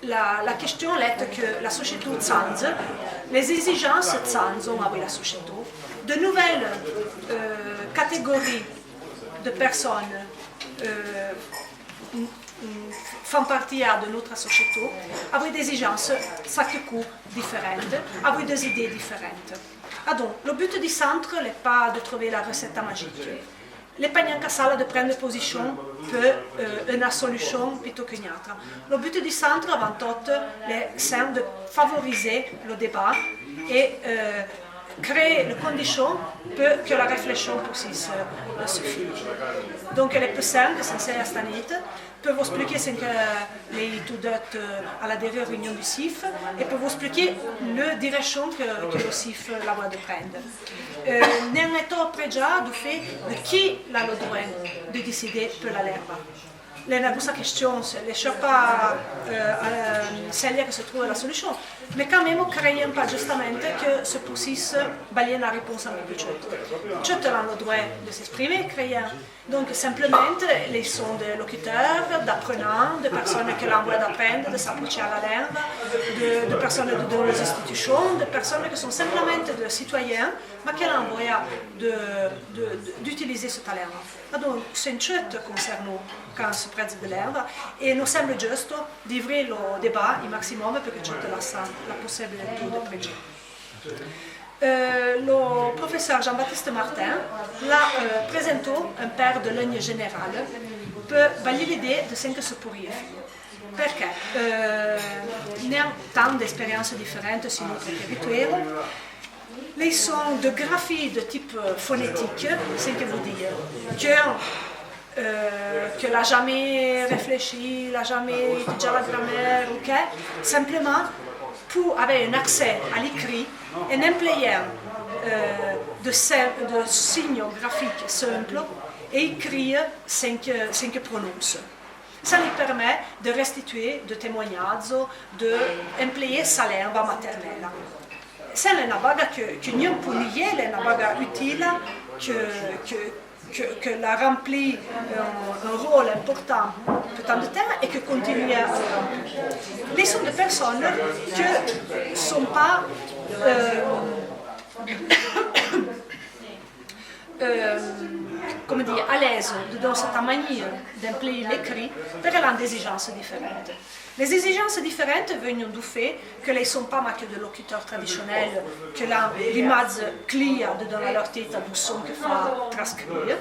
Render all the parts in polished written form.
la question est que la société Zanz, les exigences Zanz ont avec la société, de nouvelles catégories de personnes font partie de notre société, avec des exigences, chaque coup différentes, avec des idées différentes. Donc, le but du centre n'est pas de trouver la recette magique. Le pas de prendre position peut une solution plutôt qu'une autre. Le but du centre, avant tout, c'est de favoriser le débat et créer les conditions pour que la réflexion puisse se faire. Donc, les personnes qui sont ici peuvent vous expliquer ce que les étudiants à la dernière réunion du CIF et peuvent vous expliquer la direction que le CIF la va de prendre. N'en est après déjà du fait de qui a le droit de décider pour la l'herbe. La question, ce n'est pas celle qui se trouve la solution, mais quand même, créons pas justement que ce processus balie la réponse un peu plus chute. Chute a le droit de s'exprimer, créer. Donc, simplement, les sons de locuteurs, d'apprenants, de personnes qui ont envie d'apprendre, de s'approcher à la langue, de personnes de les institutions, de personnes qui sont simplement des citoyens, mais qui ont envie d'utiliser ce talent. Donc, c'est une chute concernant quand se prête de l'herbe, et nous semble juste d'ouvrir le débat au maximum pour que chute la possibilité de prédiire. Le professeur Jean-Baptiste Martin l'a présenté un paire de lignes générales pour valider l'idée de ce que se pourrait faire. Perché il y a tant d'expériences différentes sur notre territoire. Les sons de graphie de type phonétique, c'est ce que vous dites, que n'a jamais réfléchi, n'a jamais étudié la grammaire, ok? Simplement pour avoir un accès à l'écrit, un employeur de signes graphiques simples et écrire sans que prononce. Ça lui permet de restituer des témoignages, d'employer sa langue maternelle. C'est une bague que nous pouvons nier, une bague utile, que la remplit un rôle important pour tant de temps et que continue à le remplir. Les sont des personnes qui ne sont pas à l'aise dans cette manière d'employer l'écrit pour elles ont des exigences différentes. Les exigences différentes viennent du fait que les ne sont pas que des locuteurs traditionnels, que l'image clia dans leur tête du son que fa transcrire.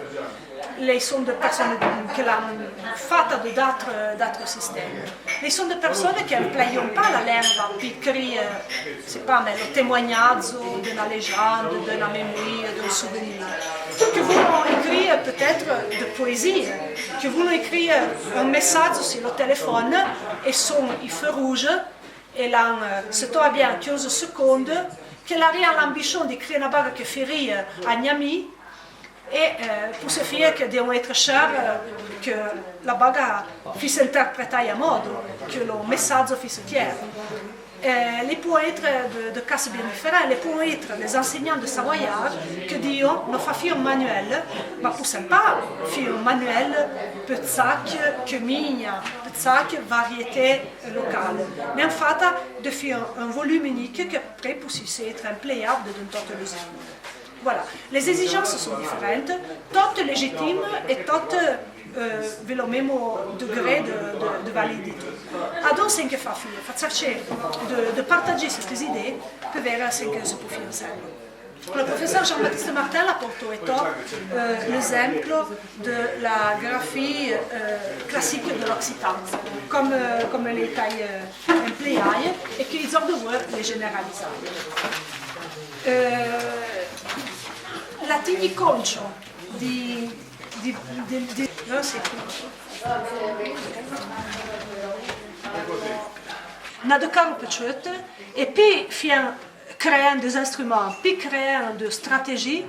Les sont des personnes qui l'ont fait d'autres systèmes. Les sont des personnes qui n'emploient pas la langue pour écrire, c'est pas, mais le témoignage d'une légende, d'une mémoire, d'un souvenir. Que voulons écrire peut-être de poésie, que voulons écrire un message sur le téléphone et son il feu rouge et là se trouve bien 15 secondes, qu'elle a l'ambition d'écrire une bague qui fait rire à un ami et pour ce faire que devono être cher que la bague puisse interpréter à mode, que le message puisse clair. Les peuvent être de cas bien différents, les peuvent être les enseignants de savoyard qui disent non fa faire un manuel, mais ne pas faire un manuel pour chaque commune, pour chaque variété locale, mais en fait de faire un volume unique qui après puisse être employable dans toutes les zones. Voilà, les exigences sont différentes, toutes légitimes et toutes avec le même degré de validité. Donc, ce que fa chercher de partager ces idées pour voir ce que se peut faire ensemble. Le professeur Jean-Baptiste Martin a porté l'exemple de la graphie classique de l'Occitan, comme les tailles employées et qu'ils ont devoir les généraliser. La tigni concio non, c'est n'a de caro petite et puis créer des instruments, puis créer des stratégies,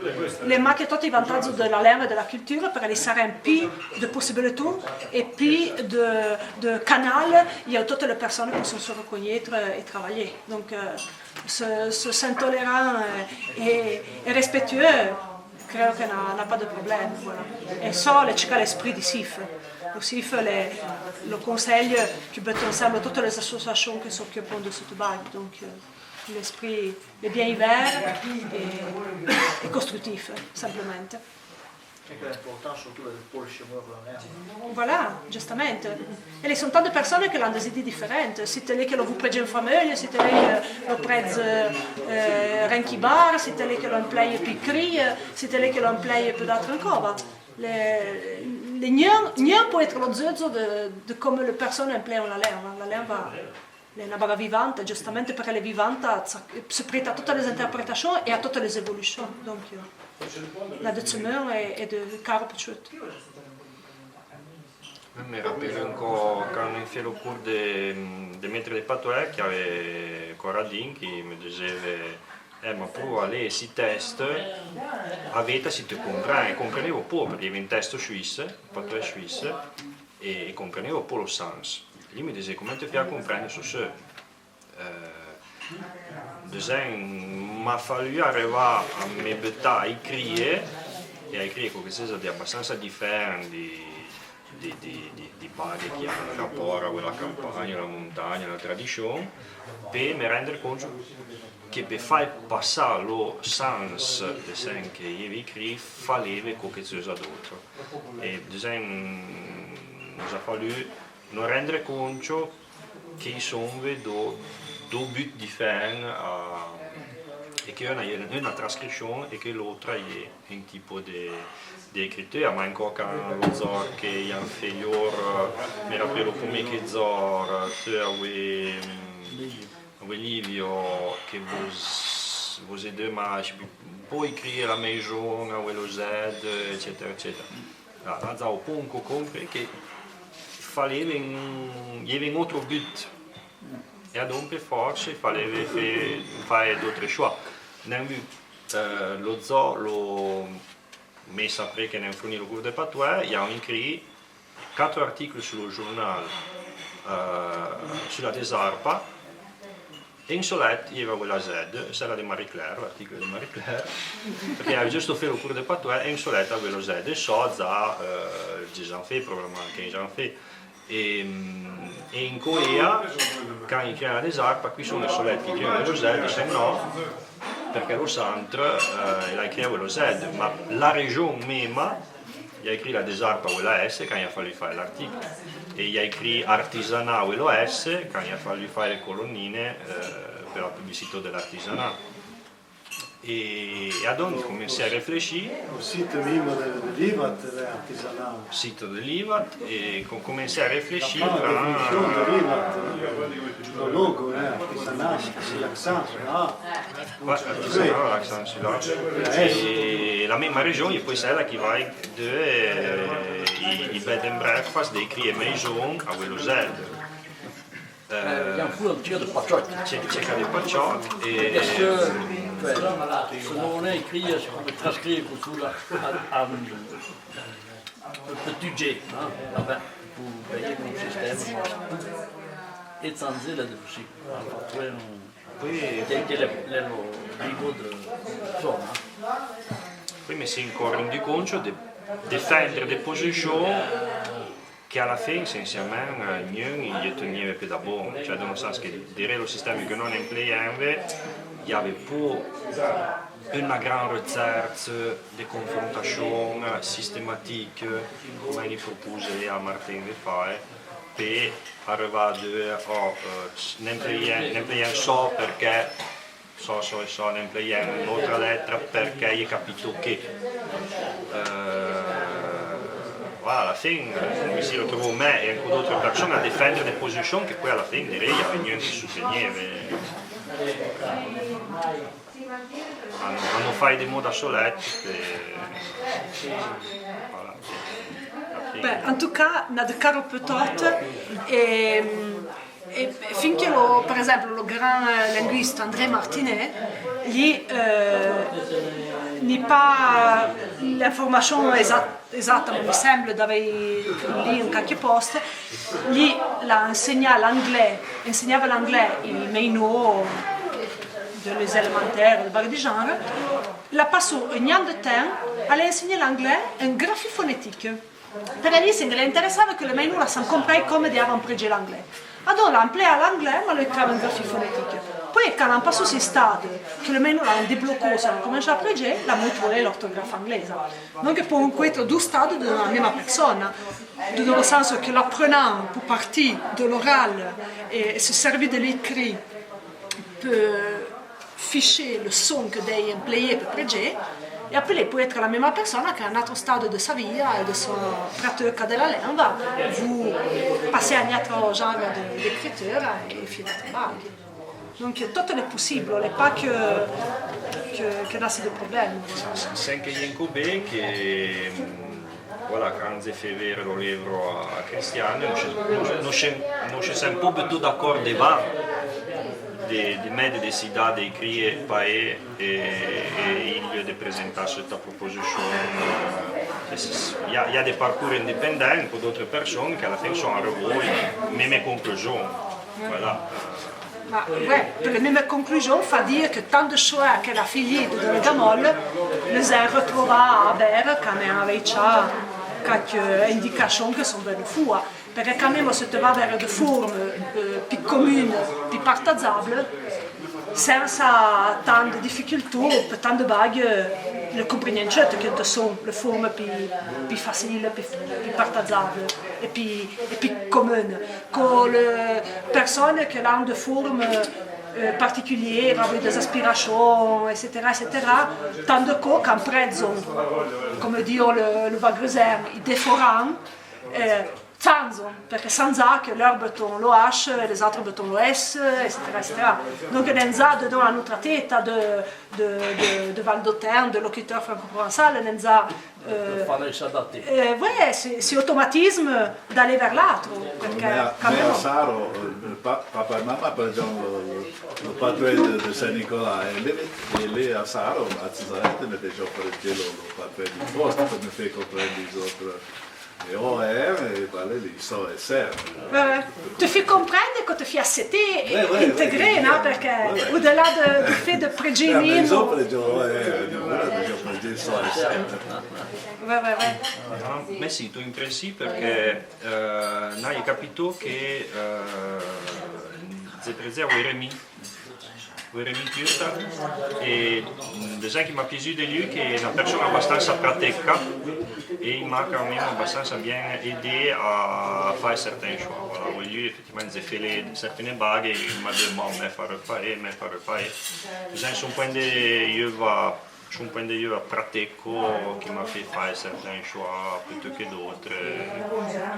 les maquettes et vantages de la langue et de la culture pour les remplir de possibilités et puis de canaux, il y a toutes les personnes qui sont se reconnaître et travailler. Donc, se tolérant et respectueux, credo che n'a pas de problème. Voilà. Et ça, c'è l'esprit du CIF. Aussi, le conseil qui met ensemble toutes les associations qui s'occupent de ce travail. Donc, l'esprit est bien ouvert et constructif, simplement. E che è importante surtout il polsche muovono. Voilà, giustamente. E ci sono tante persone che hanno dei idee differenti. Siete lì che lo pregano in famiglia, siete lì che lo pregano renchi bar, siete lì che lo implei piccri, siete lì che lo implei per altre cose. Niente può essere lo zozzo di come le persone impleiano la lingua. La lingua è una barra vivante, giustamente perché è vivante, si presta a tutte le interpretazioni e a tutte le evoluzioni. Donc, la décision est de caro piaciuto. Je me rappelle encore quand on a fait le cours de maître de patois, qu'il y avait Coradine qui me disait ma pour aller si test a vita si te comprenevo po perché era un test suisse, patois suisse e comprenevo po lo sens. Lui mi diceva come ti fai a comprendere su ce. M'a fallu arrivare a me buttare a écrire e a écrire qualcosa di abbastanza differente di paghe che hanno rapporto con la campagna, la montagna, la tradizione, per mi rendere conto che per far passare lo sens del sen che io écrit fallait qualcosa d'autre. E mi ha fallu non rendere conto che sono due buts differenti e che una trascrizione e che l'altra è un tipo di scrittura, ma ancora lo zor che è inferiore, mi rappello come che zor, Livio, che vous deux matchs, poi écrire la maison, lo Z, eccetera, eccetera. Là, ho poco compre che fallait un altro but. E dunque forse fallait fare d'autres choix. Lo zoo l'ho messo après che ne fournì le cours de patois, il y a écrit 4 articoli sul giornale sulla desarpa e in solette il y avait quella Z, celle di Marie Claire, l'articolo di Marie Claire, perché aveva giusto fatto le cours de patois e in solette aveva lo Z e so già 10 ans fait, probablement 15 ans fait. E in Corea, quando si crea des arpa, qui sono le solette che creano lo Z, se no, perché lo centre l'ha creato lo Z, ma la regione même ha scritto la des arpa o la S quando gli ha fatto fare l'articolo, e gli ha scritto artisanat o lo S quando gli ha fatto fare le colonnine per la pubblicità dell'artisanat. E donc commencé à réfléchir. Au site même de l'IVAT artisanal. Site de l'IVAT et qu'on commençait à réfléchir La définition de l'IVAT, le logo artisanal, c'est l'accent sur la. Ouais, artisanal, l'accent sur la. Et la même région, il y a poi celle qui va de i bed and breakfast d'écrire maison a quello Z. Abbiamo pure un tiro di pacciocchi. C'è di pacciocchi e Parce que, selon on a écrit, je peux transcrire sur un petit jet, pour payer mon système. Et sans dire, là, aussi, poi che è lo vivo del suono. poi mi si è reso conto di difendere le posizioni che alla fine essenzialmente non gli teneva più da buono, cioè nel senso che dire lo sistema che non impleiava, il y avait pas une grande recherche de confrontation systématique come il proposait à Martin de fare per arrivare a non impleiare so perché so, non impleiare un'altra lettera perché hai capito che alla fine mi si ritrovò me e anche altre persone a difendere le posizioni che poi alla fine direi che niente sosteneva. Hanno fatto dei moda soletti voilà. Beh, in tout cas, nel caro peut-être, e finché per esempio lo grand linguiste André Martinet gli n'est pas l'information esatta, ma mi sembra d'aver lì in qualche posto, gli insegnava l'anglais, i menu des élémentaires, de vari di genre, la passò un an de temps à enseigner l'anglais en graphie phonétique. Per Elising le interessava che le mainoula s'en comprai come diavano pregare l'anglais. Allora l'amplea l'anglais, ma lo entrava in grafie fonetiche. Poi, quand on passe au stade, que le mainoula hanno débloqué, on commence à pregare, la mutuelle l'orthographe anglaise. Donc, pour un être deux stades de la même personne. Dans le sens que l'apprenant, pour partie de l'oral et se servir de l'écrit, peut ficher le son que des employés peut pregare. Et après, il peut être la même personne qu'à un autre stade de sa vie et de son pratique de la langue. Vous passez à un autre genre d'écriture et faites le travail. Donc, tout est possible, il n'y a pas que dans ces problèmes. Sem che Jenkobe che voilà, quand j'ai fait voir le livre à Christiane, nous sommes pas du tout d'accord devant de mettre des idées d'écrire paix et il de présenter cette proposition. Il y a des parcours indépendants pour d'autres personnes qui à la fin sont arrivées aux mêmes conclusions. Voilà. Ma ouais, per le même conclusions, il faut dire que tant de choix que la fille de Don Gamol les a retrouvés à Berre quand on avait quelques indications qui sont venues fuori. Perché quand même, se te va vers des formes plus communes, plus partageables, sans tant de difficultés, tant de bagues, le comprenons que sont les formes plus faciles, plus partageables et plus communes. Que les personnes qui ont des formes particulières, avec des aspirations, etc., tant de cas qu'en prezzo, comme dit le Vagreser, différents, perché sans A che leurs bâtons le H et les autres bâtons le S, etc. Donc on a dans la notre tête de Val d'Autun, de locuteur franco-provençal, on a c'est automatisme d'aller vers l'autre. Mais à Saro, papa et maman, par exemple, le patron de Saint-Nicolas, il est à Saro, à Cesarette, mais déjà pour le patron du poste, comme fait comprendre les autres. Et OR, et voilà, ils sont SR. Tu fais comprendre que tu fais accepter et intégrer, non? Perché au-delà du fait de pregare les autres, ils sont SR. Ma sì, tu in principio perché hai capito che Zeprezia o Eremi Turta e des gens qui m'a piaciuto di lui che è una persona abbastanza pratica e il m'a quand même abbastanza bien aidé à faire certains choix. Voilà, lui effectivement j'ai fait certaines bagues et il m'a demandé de faire reparer. J'ai un point de vue pratico che mi ha fatto certains choix plutôt que d'autres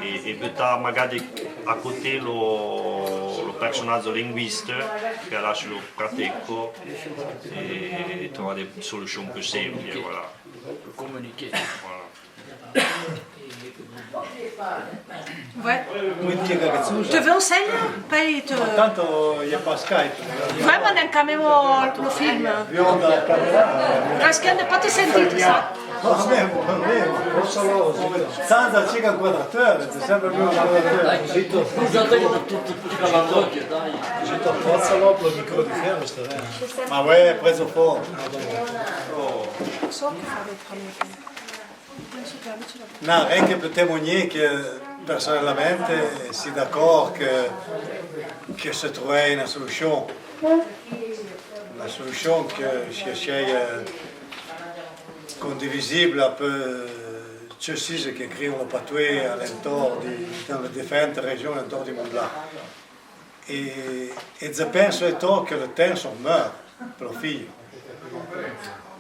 e peut-être magari a côté lo personaggio linguiste che ha lasciato pratico e trovare delle soluzioni più semplici, voilà. Communiquer. Voilà. Ouais. Tu veux un segno? Tanto il n'y a pas Skype. Vraiment, on a quand même le film. Bionda la camera. Parce qu'on n'a pas tout sentito, ça. Senza circa un quadratore, c'è sempre più un quadratore. Scusate che tutti cavalocchi, dai. Gito, forza l'oplo, il micro di fermo sta bene. Ma ouais, preso fuori. So che fa le premier film. Penso che amici Non, rien que pour témoigner que personnellement, je suis d'accord que se trouvait une solution. La solution que cherchait condivisibile un peu ceci che écrivent le patois à l'entour dans les différentes régions autour du monde là. Et je pense que le temps s'en meurt pour le fille.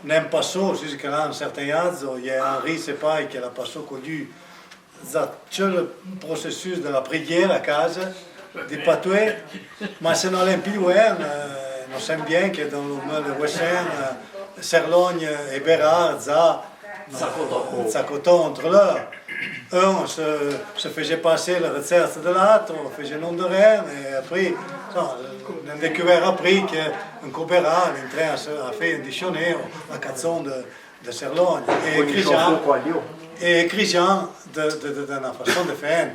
Non passò, jusqu'à un certain âge, il y a Henri Sepai qui a passé connu tout le processus de la prière à casa, des patois, mais c'est dans l'Empire, nous savons bien que dans le Wessin, Serlogne et Bérard, s'accotent entre eux. Un se faisait passer la recette de l'autre, faisait le nom de rien, et après, on a découvert après qu'un coopérant est en train de faire un dictionnaire à canzone de Serlogne. Et Christian, de la façon de faire.